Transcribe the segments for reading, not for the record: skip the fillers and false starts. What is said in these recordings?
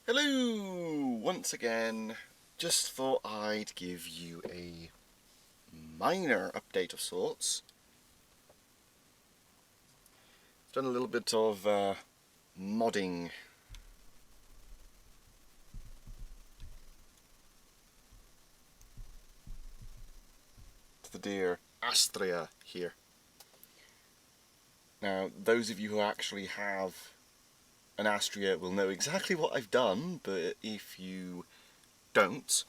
Hello! Once again, just thought I'd give you a minor update of sorts. Done a little bit of modding. To the dear Astria here. Now, those of you who actually have an Astria will know exactly what I've done, but if you don't,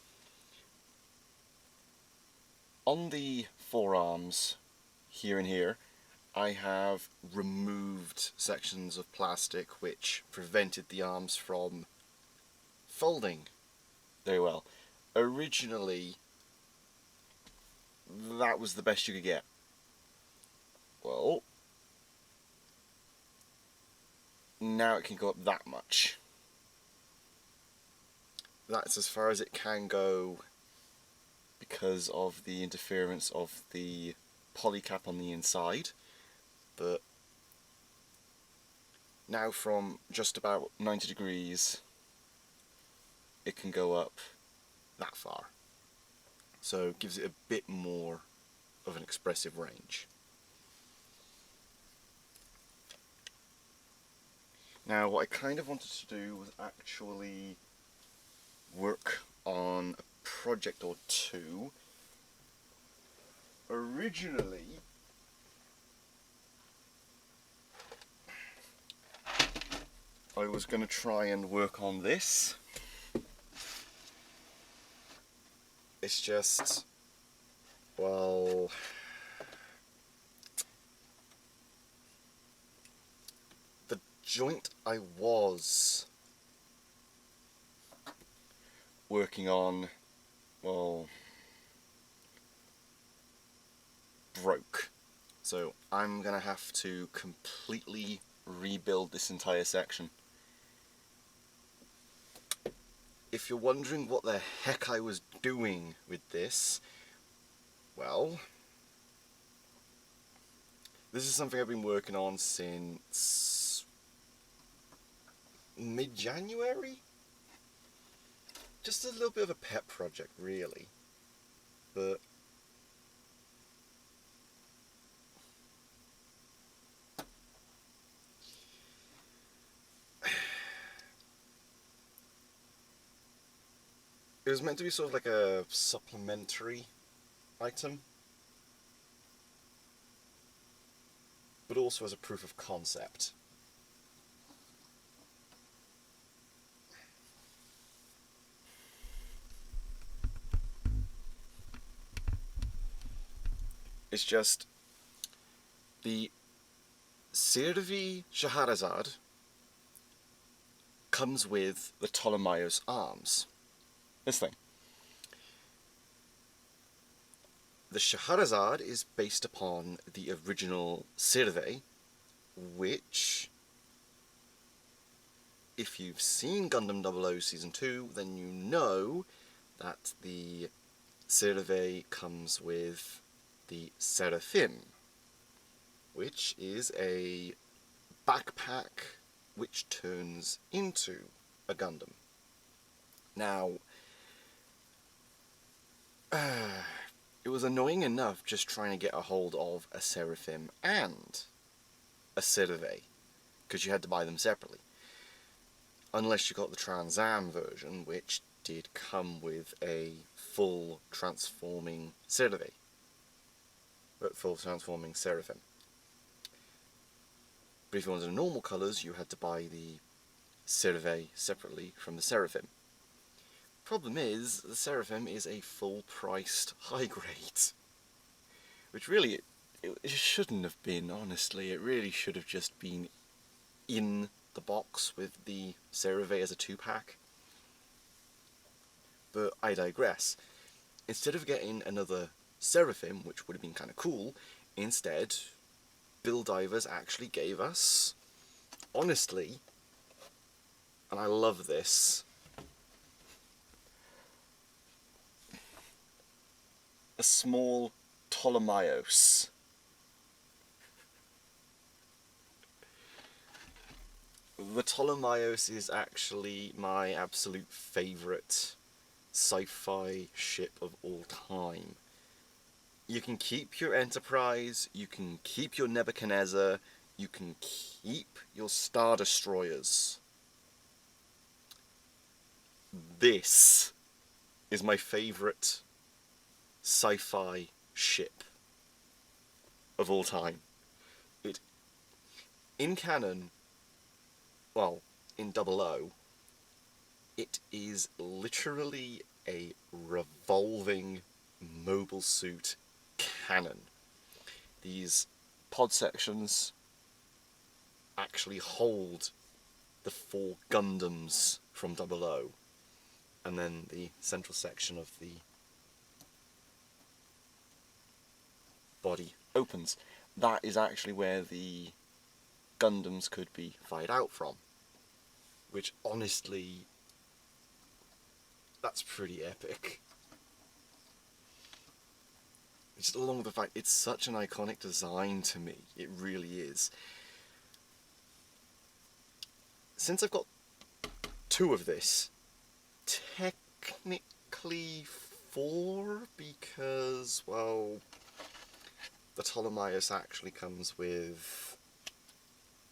on the forearms, here and here, I have removed sections of plastic which prevented the arms from folding very well. Originally, that was the best you could get. Well, now it can go up that much. That's as far as it can go because of the interference of the polycap on the inside, but now from just about 90 degrees it can go up that far, so it gives it a bit more of an expressive range. Now what I kind of wanted to do was actually work on a project or two. Originally, I was going to try and work on this. It's just, well, the joint I was working on, well, broke. So I'm gonna have to completely rebuild this entire section. If you're wondering what the heck I was doing with this, well, this is something I've been working on since mid-January? Just a little bit of a pet project, really. But it was meant to be sort of like a supplementary item, but also as a proof of concept. It's just the Sirvi Scheherazade comes with the Ptolemaios arms. This thing. The Scheherazade is based upon the original Sirve, which, if you've seen Gundam 00 Season 2, then you know that the Sirve comes with the Seraphim, which is a backpack which turns into a Gundam. Now, it was annoying enough just trying to get a hold of a Seraphim and a Sirve, because you had to buy them separately. Unless you got the Trans Am version, which did come with a full transforming Sirve, but full transforming Seraphim. But if you wanted the normal colours, you had to buy the Sirve separately from the Seraphim. Problem is, the Seraphim is a full-priced high grade, which really it shouldn't have been, honestly. It really should have just been in the box with the Sirve as a 2-pack. But I digress. Instead of getting another Seraphim, which would have been kind of cool, instead, Bill Divers actually gave us, honestly, and I love this, a small Ptolemaios. The Ptolemaeus is actually my absolute favourite sci-fi ship of all time. You can keep your Enterprise, you can keep your Nebuchadnezzar, you can keep your Star Destroyers. This is my favourite sci-fi ship of all time. It, in canon, well, in Double O, it is literally a revolving mobile suit cannon. These pod sections actually hold the 4 Gundams from Double O, and then the central section of the body opens. That is actually where the Gundams could be fired out from, which honestly, that's pretty epic. Just along with the fact it's such an iconic design to me, it really is. Since I've got 2 of this, technically 4, because, well, the Ptolemaeus actually comes with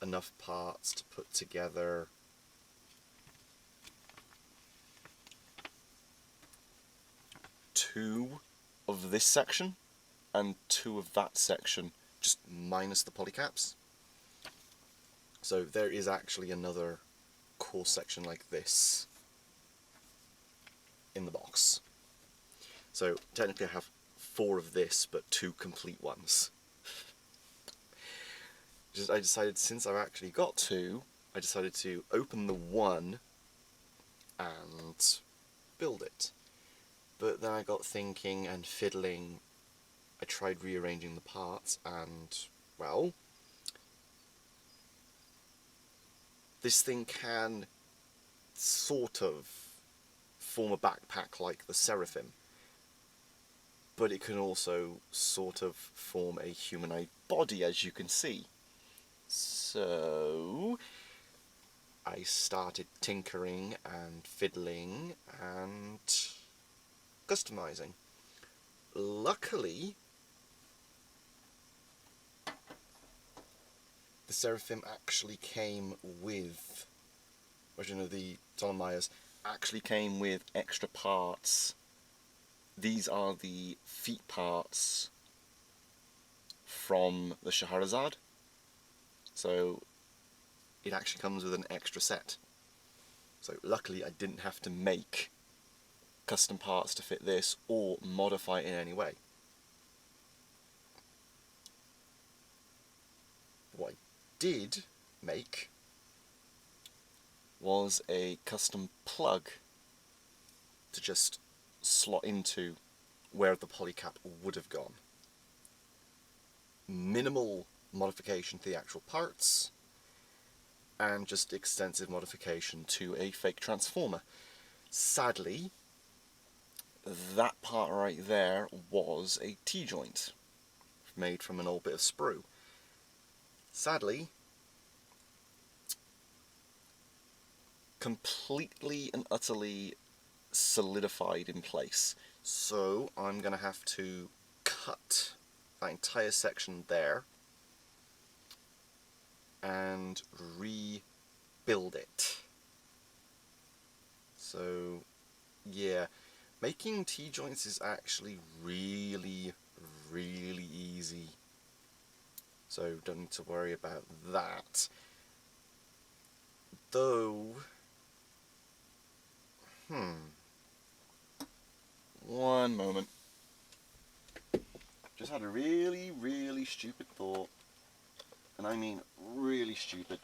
enough parts to put together two of this section and 2 of that section, just minus the polycaps. So there is actually another core section like this in the box. So technically I have 4 of this, but 2 complete ones. I decided, since I've actually got 2, I decided to open the one and build it. But then I got thinking and fiddling. I tried rearranging the parts and, well, this thing can sort of form a backpack like the Seraphim, but it can also sort of form a humanoid body, as you can see. So I started tinkering and fiddling and customizing. Luckily, the Seraphim actually came with, the Ptolemaeus actually came with extra parts. These are the feet parts from the Scheherazade. So it actually comes with an extra set. So luckily I didn't have to make custom parts to fit this or modify it in any way. What I did make was a custom plug to just slot into where the polycap would have gone. Minimal modification to the actual parts, and just extensive modification to a fake transformer. Sadly, that part right there was a T-joint made from an old bit of sprue. Sadly, completely and utterly solidified in place. So I'm going to have to cut that entire section there and rebuild it. So yeah, making T-joints is actually really, really easy. So don't need to worry about that. Though, one moment. Just had a really, really stupid thought. And I mean really stupid.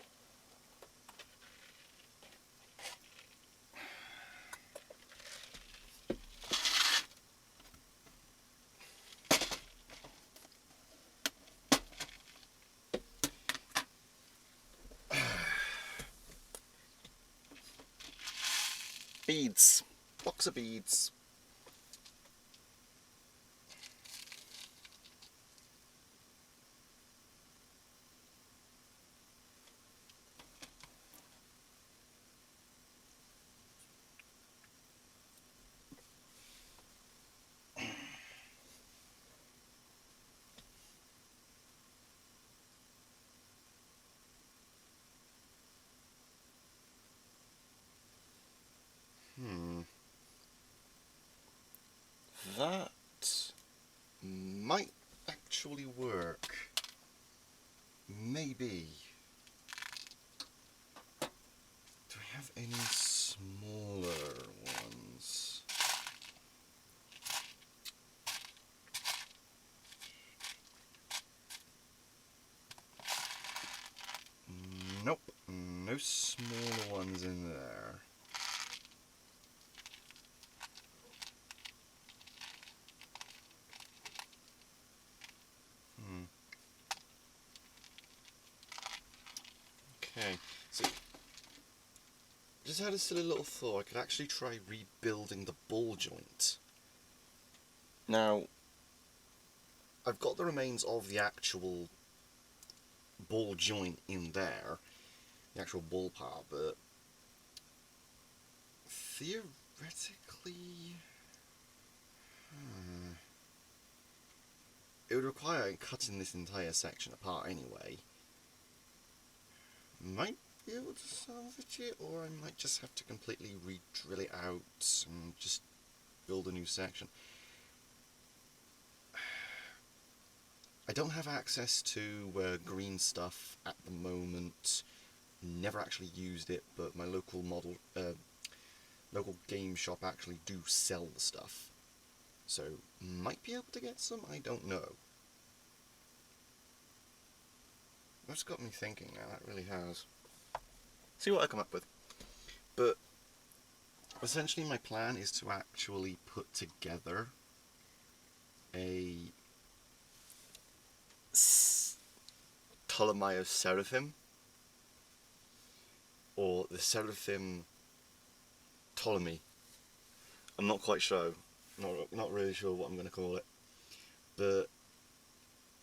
Beads. Box of beads. that might actually work. Maybe. Do I have any smaller ones? Nope, no smaller ones in there. Okay, so just had a silly little thought. I could actually try rebuilding the ball joint. Now, I've got the remains of the actual ball joint in there, the actual ball part, but theoretically, it would require cutting this entire section apart anyway. Might be able to salvage it, or I might just have to completely re-drill it out and just build a new section. I don't have access to green stuff at the moment. Never actually used it, but my local local game shop actually do sell the stuff. So, might be able to get some, I don't know. That's got me thinking now, that really has. See what I come up with. But, essentially my plan is to actually put together a Ptolemaeus Seraphim, or the Seraphim Ptolemy. I'm not quite sure, not really sure what I'm going to call it, but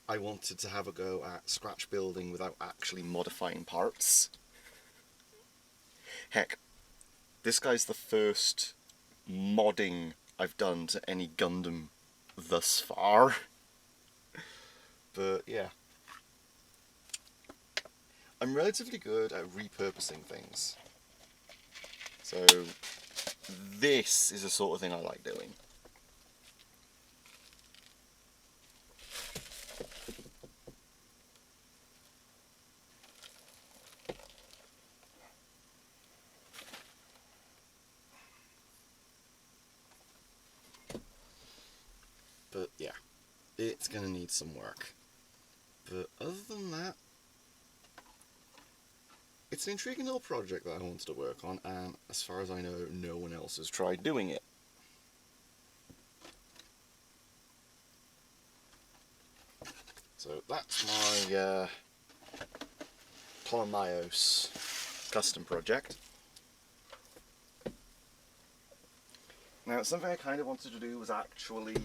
I wanted to have a go at scratch building without actually modifying parts. Heck, this guy's the first modding I've done to any Gundam thus far. But yeah, I'm relatively good at repurposing things. So this is the sort of thing I like doing. But yeah, it's gonna need some work. But other than that, it's an intriguing little project that I wanted to work on, and as far as I know, no one else has tried doing it. So that's my Ptolemaeus custom project. Now, something I kind of wanted to do was actually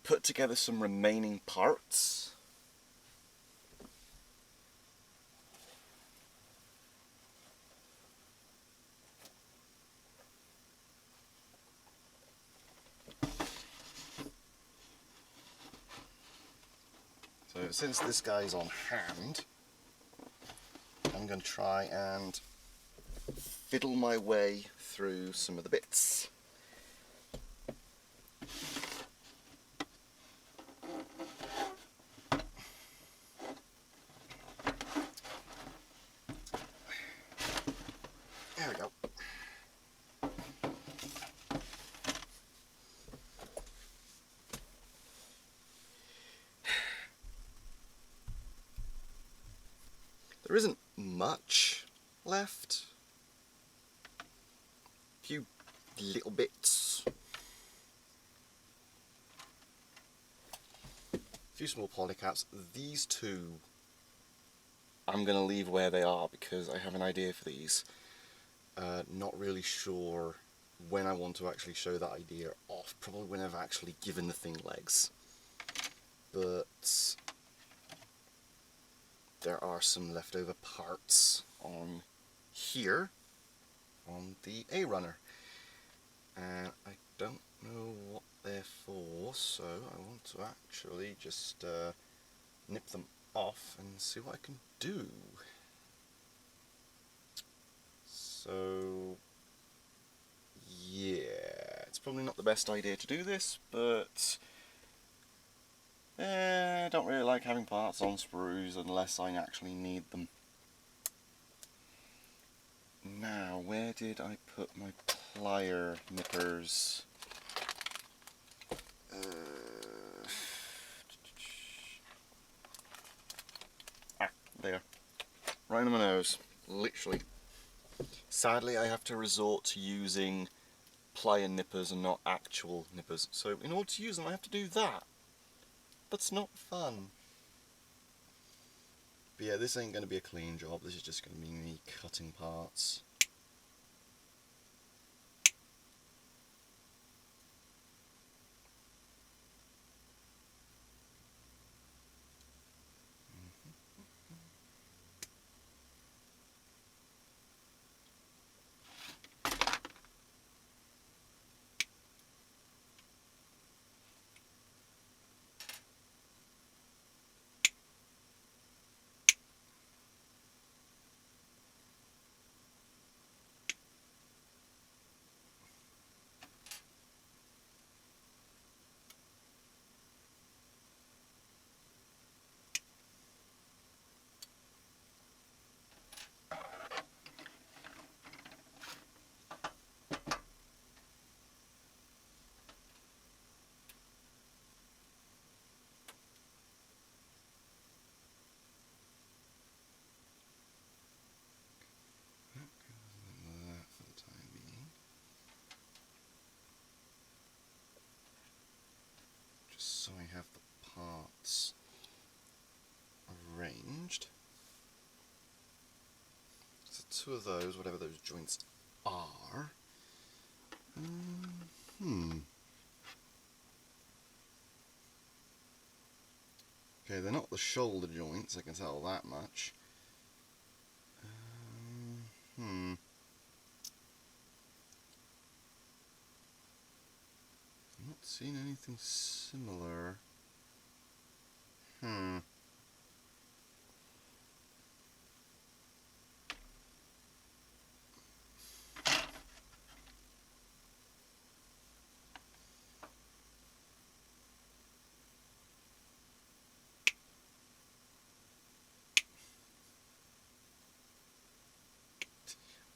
put together some remaining parts. So since this guy's on hand, I'm going to try and fiddle my way through some of the bits. There we go. There isn't much left. A few little bits. A few small polycaps. These two I'm going to leave where they are because I have an idea for these. Not really sure when I want to actually show that idea off. Probably when I've actually given the thing legs. But there are some leftover parts on here, on the A-runner. And I don't know what they're for, so I want to actually just nip them off and see what I can do. So yeah, it's probably not the best idea to do this, but I don't really like having parts on sprues unless I actually need them. Now, where did I put my plier nippers? There. Right on my nose. Literally. Sadly, I have to resort to using plier nippers and not actual nippers. So in order to use them, I have to do that. That's not fun. But yeah, this ain't going to be a clean job. This is just going to be me cutting parts. That for the time being. Just so I have the parts arranged. So two of those, whatever those joints are. Okay, they're not the shoulder joints, I can tell that much. I'm not seeing anything similar.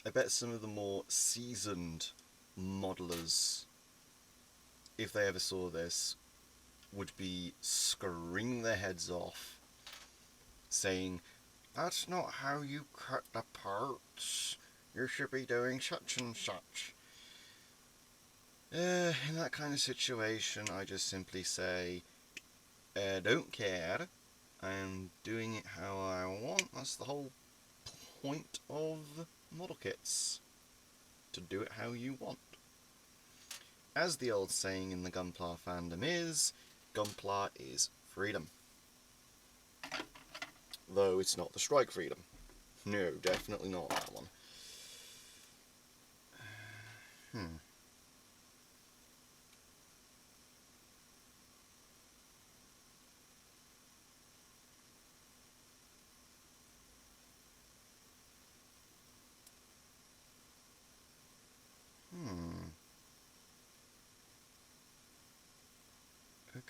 I bet some of the more seasoned modelers, if they ever saw this, would be screaming their heads off, saying, "That's not how you cut the parts. You should be doing such and such." In that kind of situation, I just simply say, don't care. I'm doing it how I want. That's the whole point of model kits. To do it how you want. As the old saying in the Gunpla fandom is, Gunpla is freedom. Though it's not the strike freedom. No, definitely not that one.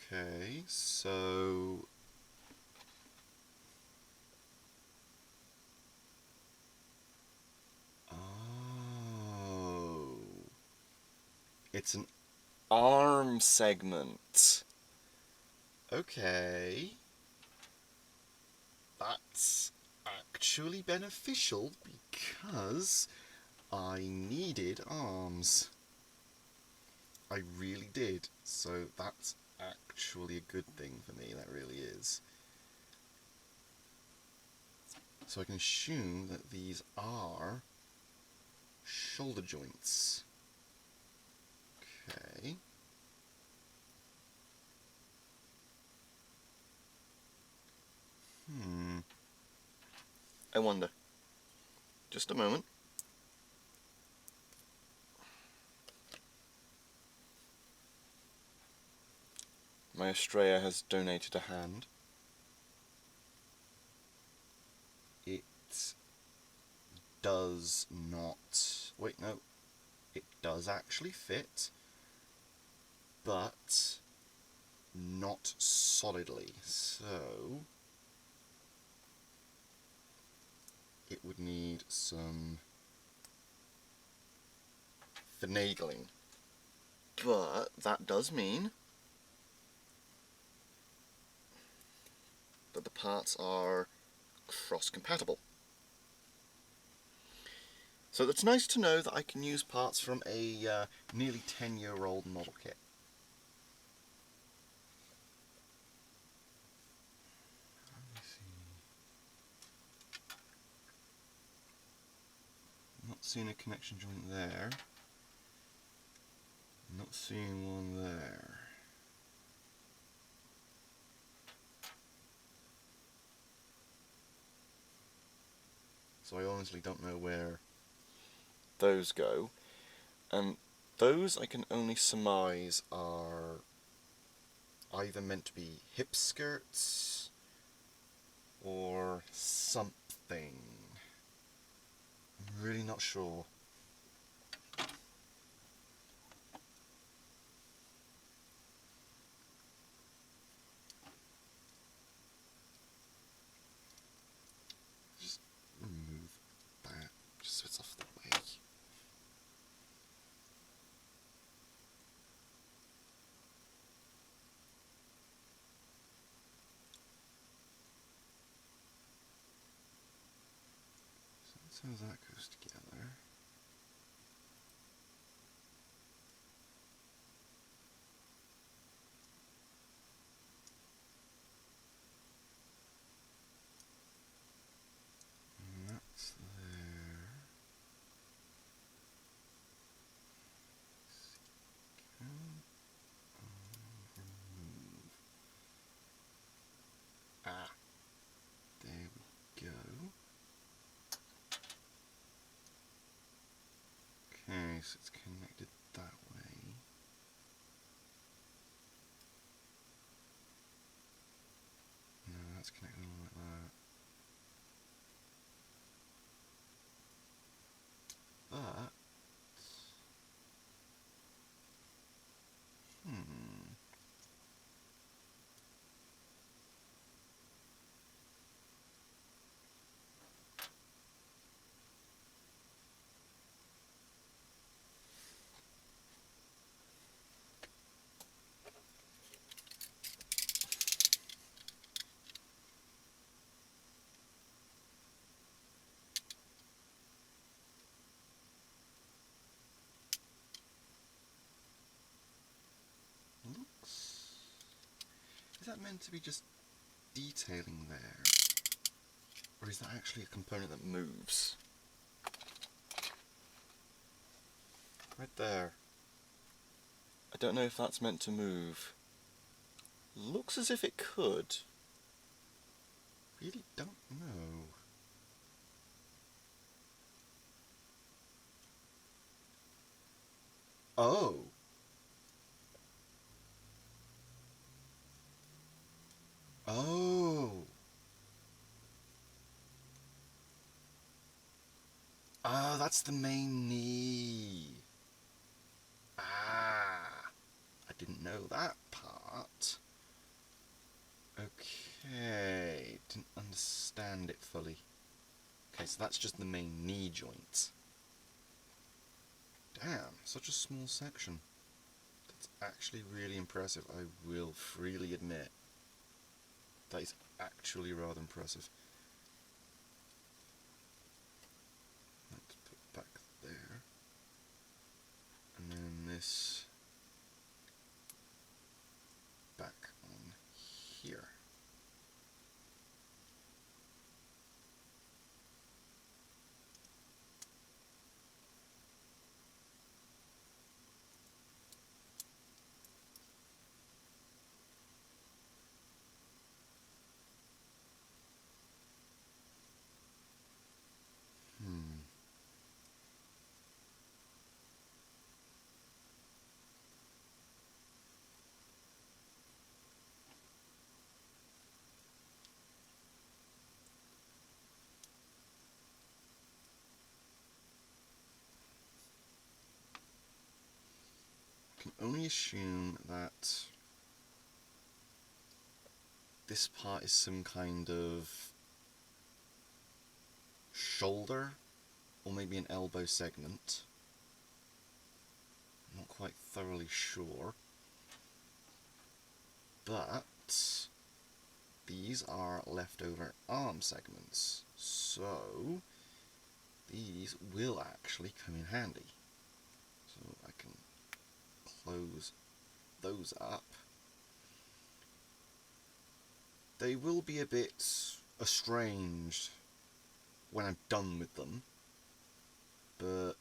Okay, so... Oh... It's an arm segment. Okay... That's actually beneficial because I needed arms. I really did, so that's actually a good thing for me, that really is. So I can assume that these are shoulder joints. Okay. I wonder. Just a moment. My Estrella has donated a hand. It does not... Wait, no. it does actually fit, but not solidly. So it would need some finagling. But that does mean that the parts are cross-compatible. So it's nice to know that I can use parts from a nearly 10-year-old model kit. Not seeing a connection joint there. Not seeing one there. So I honestly don't know where those go. And those I can only surmise are either meant to be hip skirts or something. I'm really not sure. Just remove that, just so it's off the way. So that's how that goes together. And that's there. Remove. Ah, there we go. Okay, so it's connected that way. No, that's connected on like that. But looks... Is that meant to be just detailing there? Or is that actually a component that moves? Right there. I don't know if that's meant to move. Looks as if it could. Really don't know. Oh! Oh! Ah, that's the main knee. Ah! I didn't know that part. Okay, didn't understand it fully. Okay, so that's just the main knee joint. Damn, such a small section. That's actually really impressive, I will freely admit. That is actually rather impressive. Let's put back there. And then this back on here. can only assume that this part is some kind of shoulder, or maybe an elbow segment. I'm not quite thoroughly sure. But these are leftover arm segments, so these will actually come in handy. So I can close those up. They will be a bit estranged when I'm done with them, but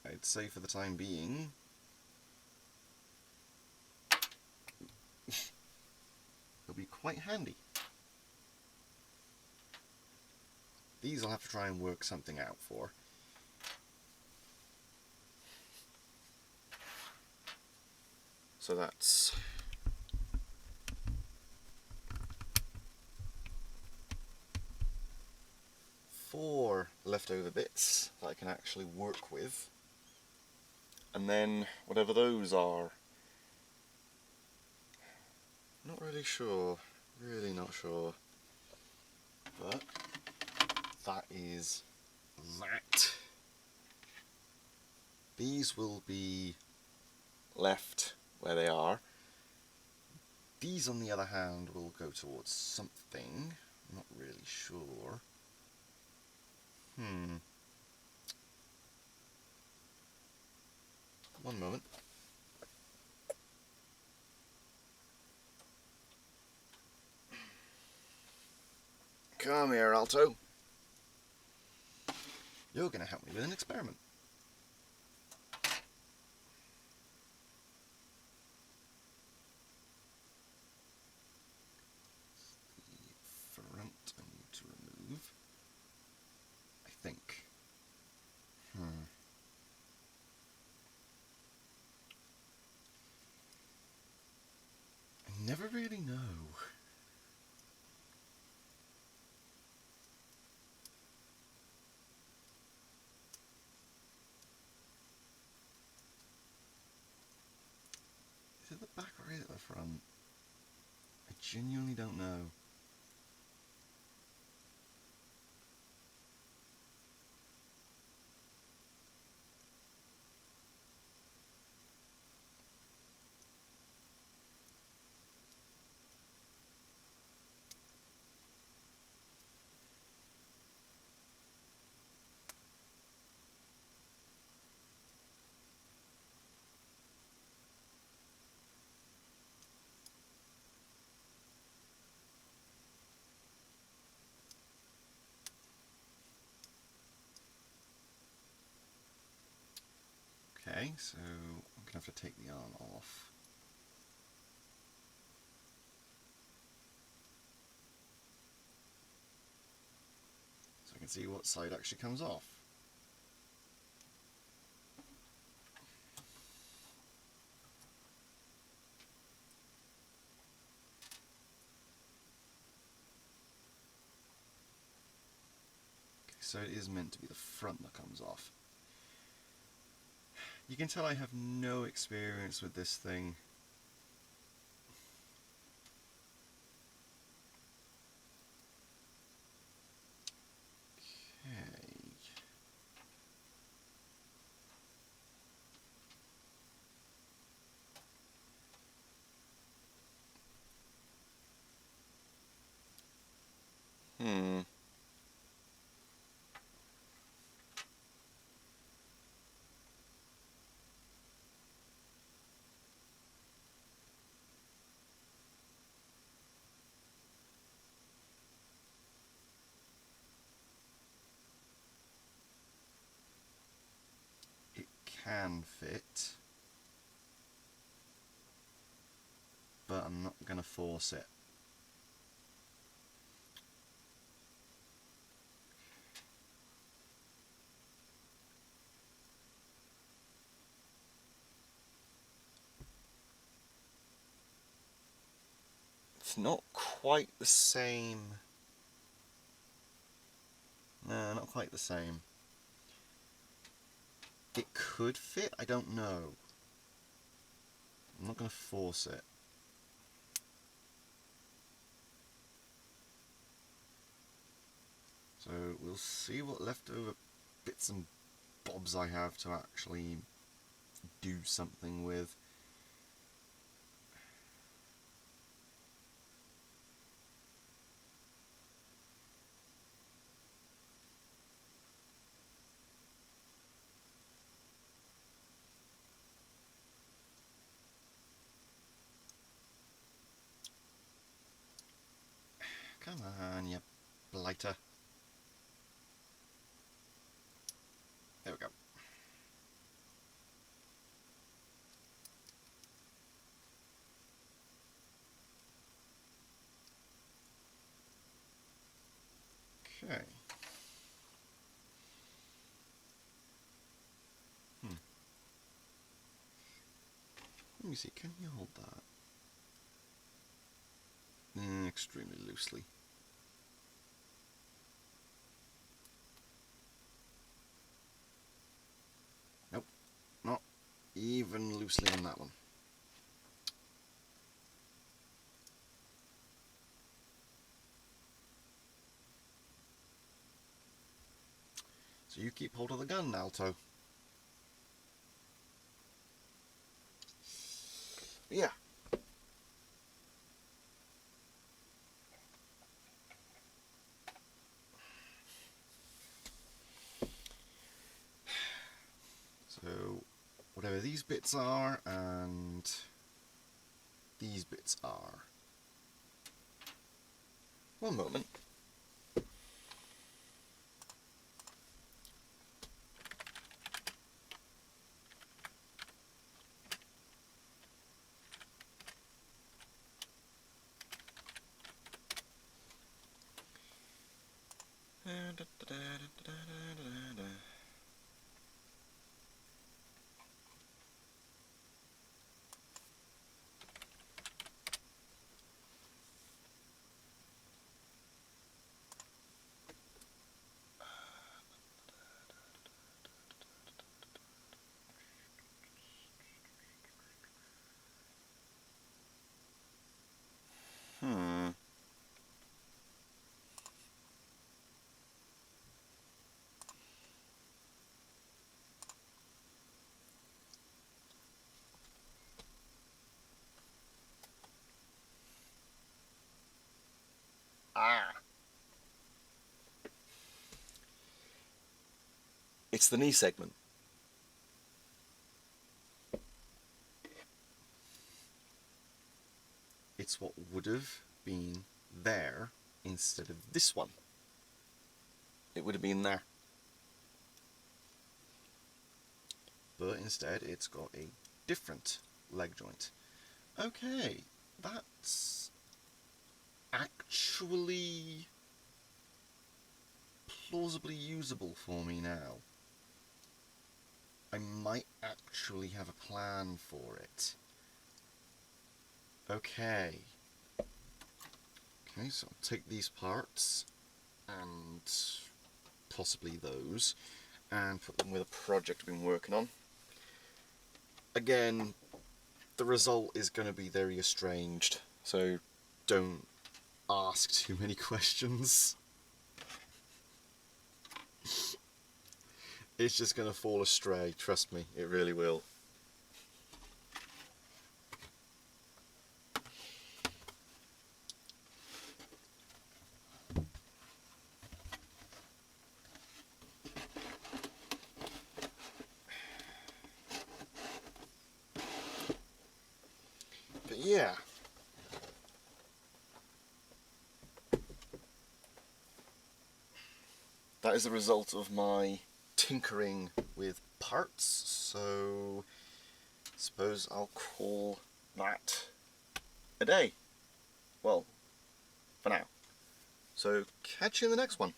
I'd say for the time being they'll be quite handy. These I'll have to try and work something out for. So that's 4 leftover bits that I can actually work with. And then whatever those are, not really sure, really not sure. But that is that. These will be left where they are. These, on the other hand, will go towards something. I'm not really sure. One moment. Come here, Alto. You're going to help me with an experiment. The front I need to remove, I think. I never really know. Is it the back or is it the front? I genuinely don't know. Okay, so I'm going to have to take the arm off. So I can see what side actually comes off. Okay, so it is meant to be the front that comes off. You can tell I have no experience with this thing. Okay. It can fit, but I'm not going to force it. It's not quite the same. No, not quite the same. It could fit, I don't know. I'm not going to force it. So we'll see what leftover bits and bobs I have to actually do something with. Come on, you blighter. There we go. Okay. Let me see, can you hold that? Extremely loosely. Nope, not even loosely on that one. So you keep hold of the gun, Alto. Yeah. So, whatever these bits are, and these bits are. One moment. Hmm. Ah. It's the knee segment. It's what would have been there instead of this one. It would have been there. But instead it's got a different leg joint. Okay, that's actually plausibly usable for me now. I might actually have a plan for it. Okay. Okay, so I'll take these parts and possibly those and put them with a project I've been working on. Again, the result is going to be very estranged, so don't ask too many questions. It's just going to fall astray, trust me, it really will. But yeah. That is the result of my tinkering with parts, so I suppose I'll call that a day. Well, for now. So catch you in the next one.